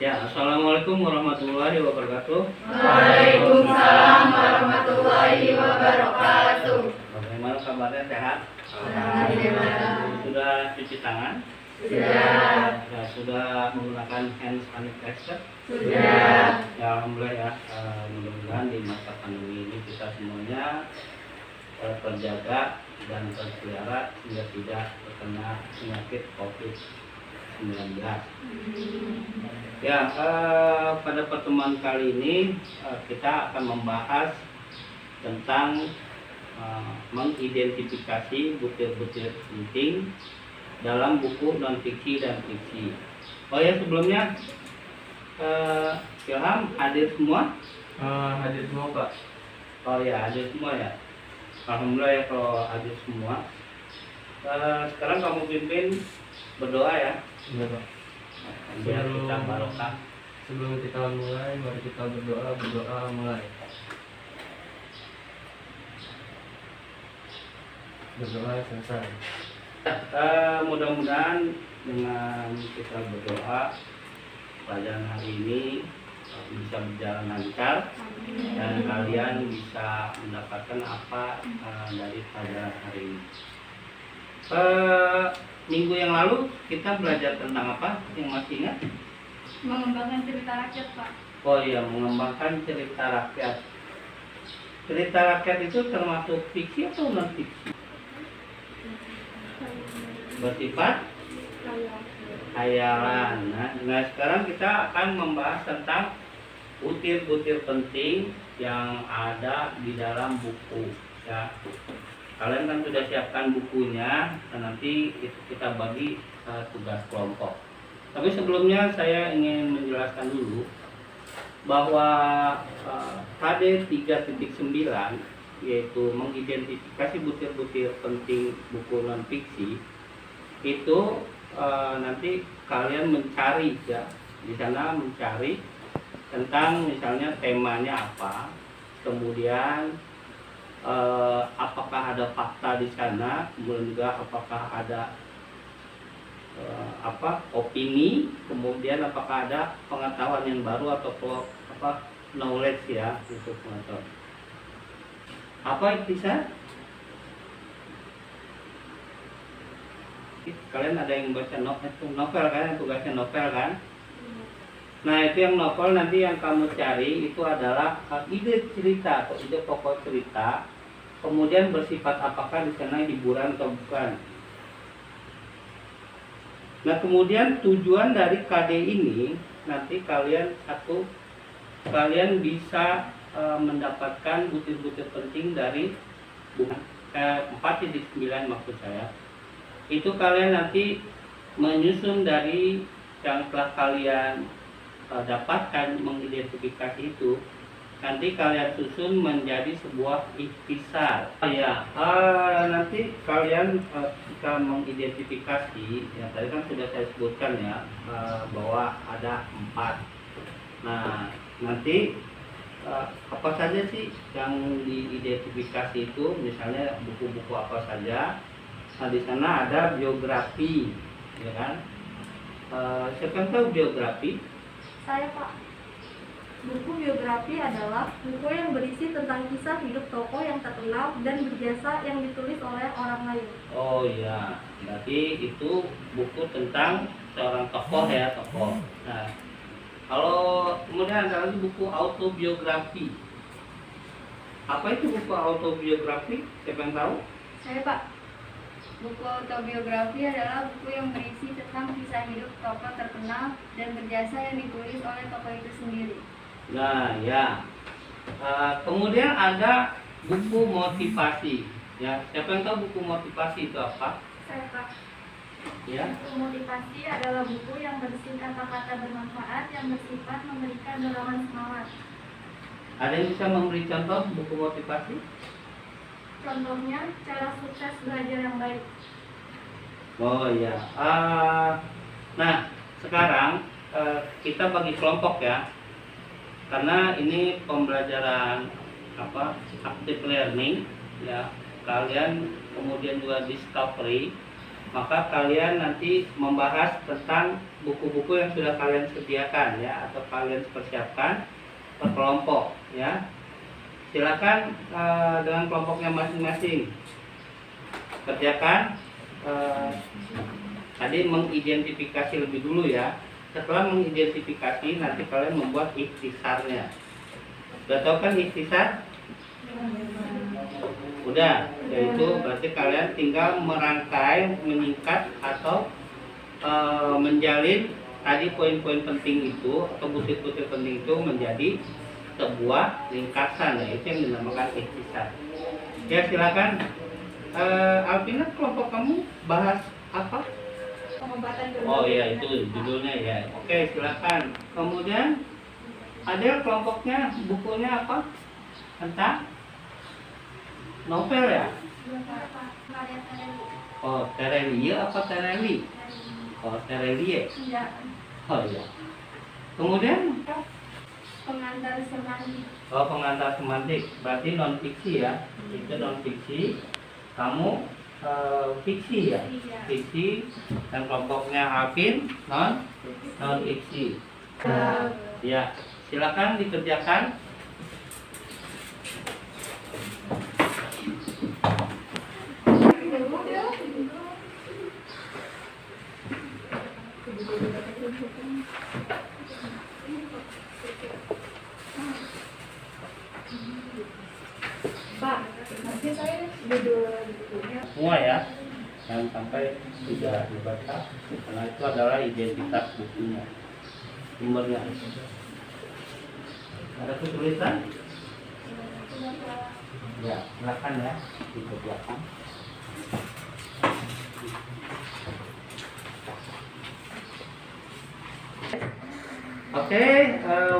Ya, assalamualaikum warahmatullahi wabarakatuh. Waalaikumsalam warahmatullahi wabarakatuh. Bagaimana kabarnya, sehat? Alhamdulillah. Sudah cuci tangan? Sudah. Ya, sudah menggunakan hand sanitizer? Sudah. Ya, alhamdulillah ya. Mudah-mudahan di masa pandemi ini kita semuanya terjaga dan terpelihara sehingga tidak terkena penyakit COVID-19. Ya, pada pertemuan kali ini kita akan membahas tentang mengidentifikasi butir-butir penting dalam buku non-fiksi dan fiksi. Oh ya, sebelumnya Ilham hadir semua? Hadir semua, Pak. Oh ya, hadir semua ya. Alhamdulillah ya kalau hadir semua. Sekarang kamu pimpin berdoa ya. Iya, Pak. Biar kita barokah. Sebelum kita mulai, mari kita berdoa mulai. Berdoa selesai. Mudah-mudahan dengan kita berdoa pelajaran hari ini bisa berjalan lancar dan kalian bisa mendapatkan apa dari pelajaran hari ini. Minggu yang lalu kita belajar tentang apa? Yang masih ingat? Mengembangkan cerita rakyat, Pak. Oh iya, mengembangkan cerita rakyat. Cerita rakyat itu termasuk fiksi atau non fiksi? Bersifat khayalan. Nah, sekarang kita akan membahas tentang butir-butir penting yang ada di dalam buku. Ya, kalian kan sudah siapkan bukunya, dan nanti itu kita bagi tugas kelompok. Tapi sebelumnya saya ingin menjelaskan dulu bahwa KD 3.9 yaitu mengidentifikasi butir-butir penting buku non fiksi itu nanti kalian mencari ya di sana, mencari tentang misalnya temanya apa, kemudian apakah ada fakta di sana, kemudian juga apakah ada opini, kemudian apakah ada pengetahuan yang baru atau knowledge ya untuk pengetahuan. Apa itu bisa? Kalian ada yang baca novel kan, tugasnya novel kan? Nah, itu yang novel nanti yang kamu cari itu adalah ide cerita atau ide pokok cerita, kemudian bersifat apakah di sana hiburan atau bukan. Nah, kemudian tujuan dari KD ini nanti kalian bisa mendapatkan butir-butir penting dari buku 4.9 maksud saya. Itu kalian nanti menyusun dari yang telah kalian dapatkan, mengidentifikasi itu, nanti kalian susun menjadi sebuah ikhtisar. Ya, nanti kalian jika mengidentifikasi, ya tadi kan sudah saya sebutkan ya bahwa ada 4. Nah, nanti apa saja sih yang diidentifikasi itu, misalnya buku-buku apa saja. Nah, di sana ada biografi, ya kan? Siapa yang tahu biografi? Saya, Pak. Buku biografi adalah buku yang berisi tentang kisah hidup tokoh yang terkenal dan berjasa yang ditulis oleh orang lain. Oh iya, berarti itu buku tentang seorang tokoh ya, tokoh. Nah, kalau kemudian ada lagi buku autobiografi. Apa itu buku autobiografi? Siapa yang tahu? Saya, Pak. Buku autobiografi adalah buku yang berisi tentang kisah hidup tokoh terkenal dan berjasa yang ditulis oleh tokoh itu sendiri. Nah, ya. Kemudian ada buku motivasi. Ya, siapa yang tahu buku motivasi itu apa? Saya, Pak. Ya. Buku motivasi adalah buku yang berisi kata-kata bermanfaat yang bersifat memberikan dorongan semangat. Ada yang bisa memberi contoh buku motivasi? Contohnya, cara sukses belajar yang baik. Oh iya. Nah, sekarang kita bagi kelompok ya. Karena ini pembelajaran active learning ya. Kalian kemudian juga discovery. maka kalian nanti membahas tentang buku-buku yang sudah kalian sediakan ya, atau kalian persiapkan per kelompok ya. Silakan dengan kelompoknya masing-masing kerjakan tadi mengidentifikasi lebih dulu ya. Setelah mengidentifikasi nanti kalian membuat ikhtisarnya. Udah tahu kan ikhtisar? Udah, yaitu berarti kalian tinggal merangkai, menyingkat atau menjalin tadi poin-poin penting itu atau butir-butir penting itu menjadi sebuah ringkasan, yaitu yang dinamakan ikhtisar. Ya silakan, Alvina, kelompok kamu bahas apa? Pengobatan Oh iya, itu judulnya ya. Oke, silakan. Kemudian ada kelompoknya, bukunya apa? Tentang novel ya? Oh, Terelie apa Tereli? Oh, Terelie. Iya. Oh iya. Kemudian Pengantar semantik. oh, pengantar semantik. Berarti non fiksi ya. Itu non fiksi. Kamu fiksi ya? Iya. Fiksi, dan kelompoknya Alvin non fiksi. Ya, silakan dikerjakan. Pak, nanti saya judul bukunya. Semua ya, jangan sampai tidak dibaca, karena itu adalah identitas bukunya, sumbernya. Ada kesulitan? Ya, silakan ya dikerjakan. Oke,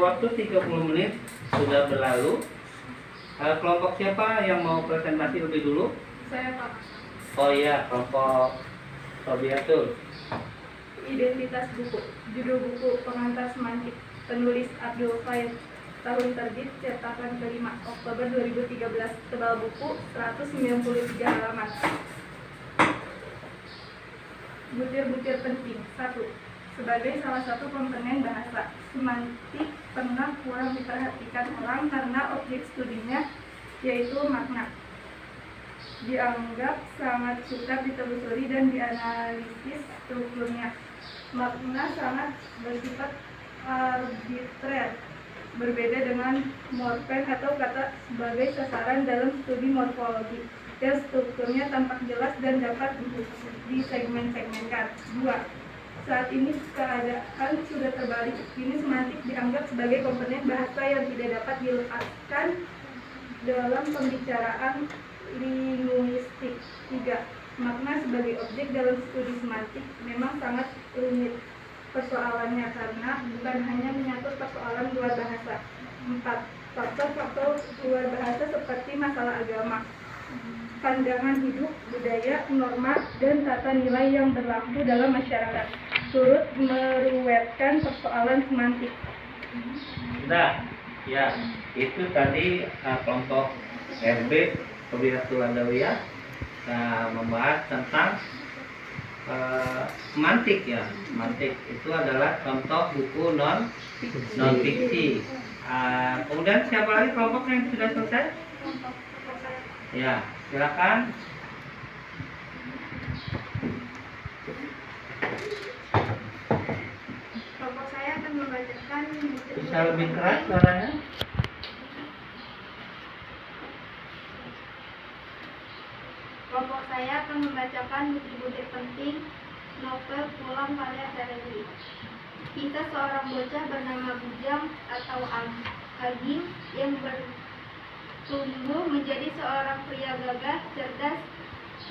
waktu 30 menit sudah berlalu. Kelompok siapa yang mau presentasi lebih dulu? Saya Pak. Oh iya, kelompok Robiatul. Identitas buku. Judul buku Pengantar Semantik. Penulis Abdul Faid. Tahun terbit cetakan kelima Oktober 2013. Tebal buku 193 halaman. Butir-butir penting. 1. Sebagai salah satu komponen bahasa, semantik pernah kurang diperhatikan orang karena objek studinya yaitu makna. Dianggap sangat sukar ditelusuri dan dianalisis strukturnya. Makna sangat bersifat arbitrer, berbeda dengan morfen atau kata sebagai sasaran dalam studi morfologi, dan strukturnya tampak jelas dan dapat disegmen-segmenkan. 2. Saat ini keadaan sudah terbalik. Kini semantik dianggap sebagai komponen bahasa yang tidak dapat dilepaskan dalam pembicaraan linguistik. 3. Makna sebagai objek dalam studi semantik memang sangat rumit persoalannya karena bukan hanya menyangkut persoalan luar bahasa. 4. Faktor-faktor luar bahasa seperti masalah agama, pandangan hidup, budaya, norma, dan tata nilai yang berlaku dalam masyarakat turut meruwetkan persoalan semantik. Nah, ya itu tadi kelompok RB Robiatul Adawiyah membahas tentang semantik ya. Semantik itu adalah contoh buku non fiksi. Kemudian siapa lagi kelompok yang sudah selesai? Ya, silakan. Kelompok saya akan membacakan Bisa lebih keras suaranya? Kelompok saya akan membacakan butir-butir penting novel Pulang karya Terelie. Kisah seorang bocah bernama Bujang atau Aging yang bertumbuh menjadi seorang pria gagah, cerdas,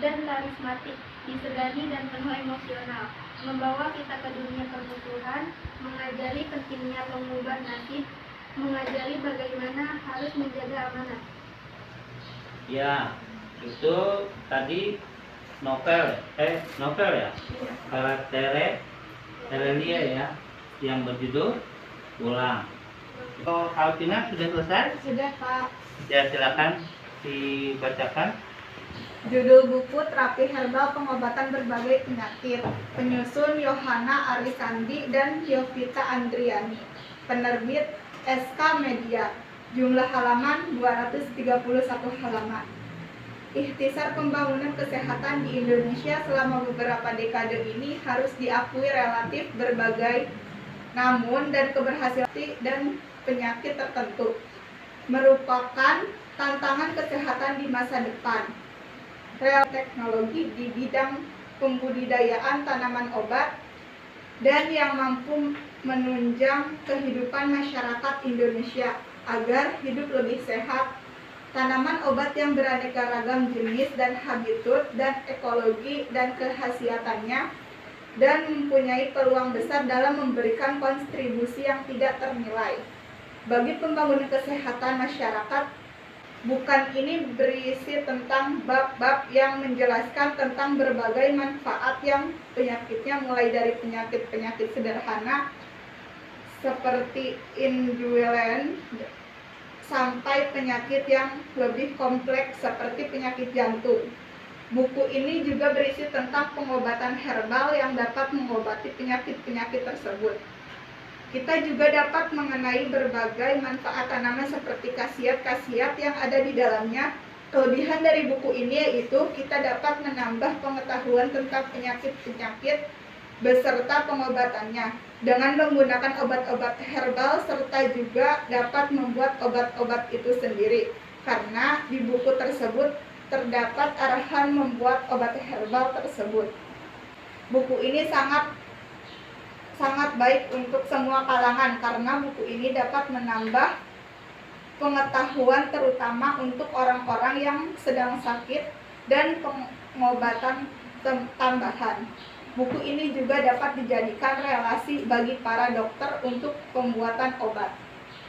dan karismatik, disegani dan penuh emosional, membawa kita ke dunia permusuhan, mengajari pentingnya mengubah nasib, mengajari bagaimana harus menjaga amanah. Ya, itu tadi novel ya. Terelie ya, yang berjudul Pulang. Oh, Alvina sudah selesai? Sudah Pak. Ya, silakan dibacakan. Judul buku Terapi Herbal Pengobatan Berbagai Penyakit. Penyusun Yohana Arisandi dan Yovita Andriani. Penerbit SK Media. Jumlah halaman 231 halaman. Ikhtisar pembangunan kesehatan di Indonesia selama beberapa dekade ini harus diakui relatif berbagai, namun dan keberhasilan dan penyakit tertentu merupakan tantangan kesehatan di masa depan. Real teknologi di bidang pembudidayaan tanaman obat dan yang mampu menunjang kehidupan masyarakat Indonesia agar hidup lebih sehat. Tanaman obat yang beraneka ragam jenis dan habitat dan ekologi dan khasiatannya dan mempunyai peluang besar dalam memberikan kontribusi yang tidak ternilai bagi pembangunan kesehatan masyarakat. Bukan ini berisi tentang bab-bab yang menjelaskan tentang berbagai manfaat yang penyakitnya mulai dari penyakit-penyakit sederhana seperti indulgen sampai penyakit yang lebih kompleks seperti penyakit jantung. Buku ini juga berisi tentang pengobatan herbal yang dapat mengobati penyakit-penyakit tersebut. Kita juga dapat mengenai berbagai manfaat tanaman seperti khasiat-khasiat yang ada di dalamnya. Kelebihan dari buku ini yaitu kita dapat menambah pengetahuan tentang penyakit-penyakit beserta pengobatannya dengan menggunakan obat-obat herbal serta juga dapat membuat obat-obat itu sendiri. Karena di buku tersebut terdapat arahan membuat obat herbal tersebut. Buku ini sangat baik untuk semua kalangan karena buku ini dapat menambah pengetahuan terutama untuk orang-orang yang sedang sakit dan pengobatan tambahan. Buku ini juga dapat dijadikan relasi bagi para dokter untuk pembuatan obat.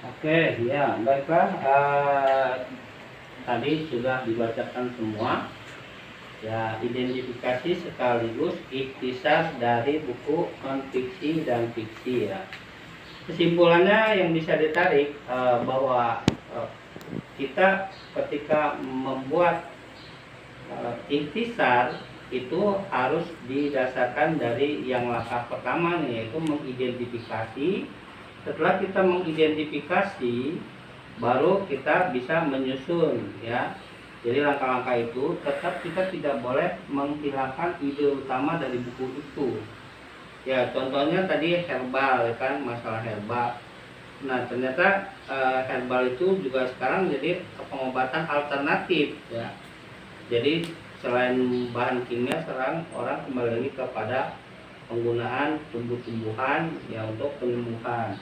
Oke, ya, baiklah. Tadi sudah dibacakan semua. Ya, identifikasi sekaligus ikhtisar dari buku non-fiksi dan fiksi ya. Kesimpulannya yang bisa ditarik bahwa kita ketika membuat ikhtisar itu harus didasarkan dari yang langkah pertama nih, yaitu mengidentifikasi. Setelah kita mengidentifikasi, baru kita bisa menyusun ya. Jadi langkah-langkah itu tetap kita tidak boleh menghilangkan ide utama dari buku itu. Ya, contohnya tadi herbal ya kan, masalah herbal. Nah, ternyata herbal itu juga sekarang jadi pengobatan alternatif ya. Jadi selain bahan kimia, sekarang orang kembali lagi kepada penggunaan tumbuh-tumbuhan ya untuk penyembuhan.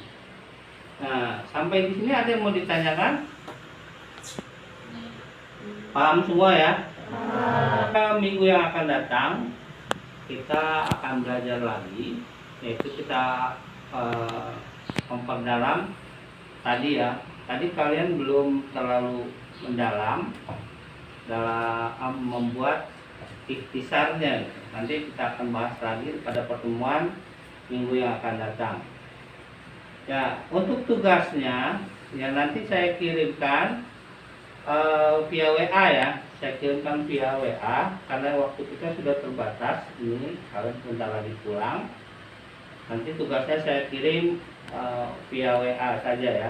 Nah, sampai di sini ada yang mau ditanyakan? Paham semua ya? Minggu yang akan datang kita akan belajar lagi, yaitu kita memperdalam tadi ya. Tadi kalian belum terlalu mendalam dalam membuat ikhtisarnya. Nanti kita akan bahas lagi pada pertemuan minggu yang akan datang. Ya, untuk tugasnya ya nanti saya kirimkan via WA ya, saya kirimkan via WA karena waktu kita sudah terbatas. Ini kalian sebentar lagi pulang, nanti tugasnya saya kirim via WA saja ya.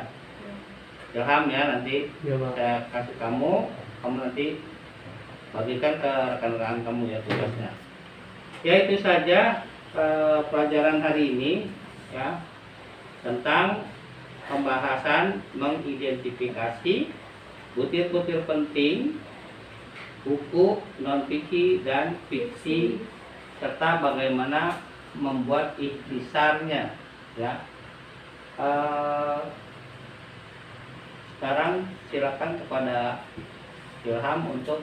Ilham ya, nanti Ya, Pak. saya kasih kamu nanti bagikan ke rekan-rekan kamu ya tugasnya. Ya, itu saja pelajaran hari ini ya, tentang pembahasan mengidentifikasi butir-butir penting buku non-fiksi dan fiksi serta bagaimana membuat ikhtisarnya ya. Sekarang silakan kepada Ilham untuk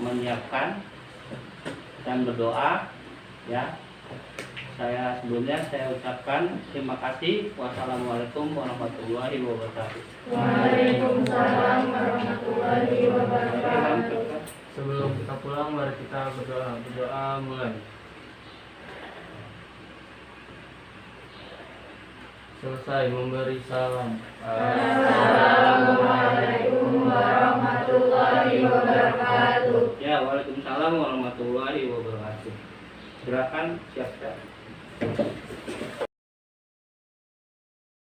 menyiapkan dan berdoa ya. Sebelumnya saya ucapkan terima kasih. Wassalamualaikum warahmatullahi wabarakatuh. Waalaikumsalam warahmatullahi wabarakatuh. Sebelum kita pulang, mari kita berdoa mulai. Selesai memberi salam. Assalamualaikum warahmatullahi wabarakatuh. Ya, Ya, waalaikumsalam warahmatullahi wabarakatuh. Silakan siap-siap.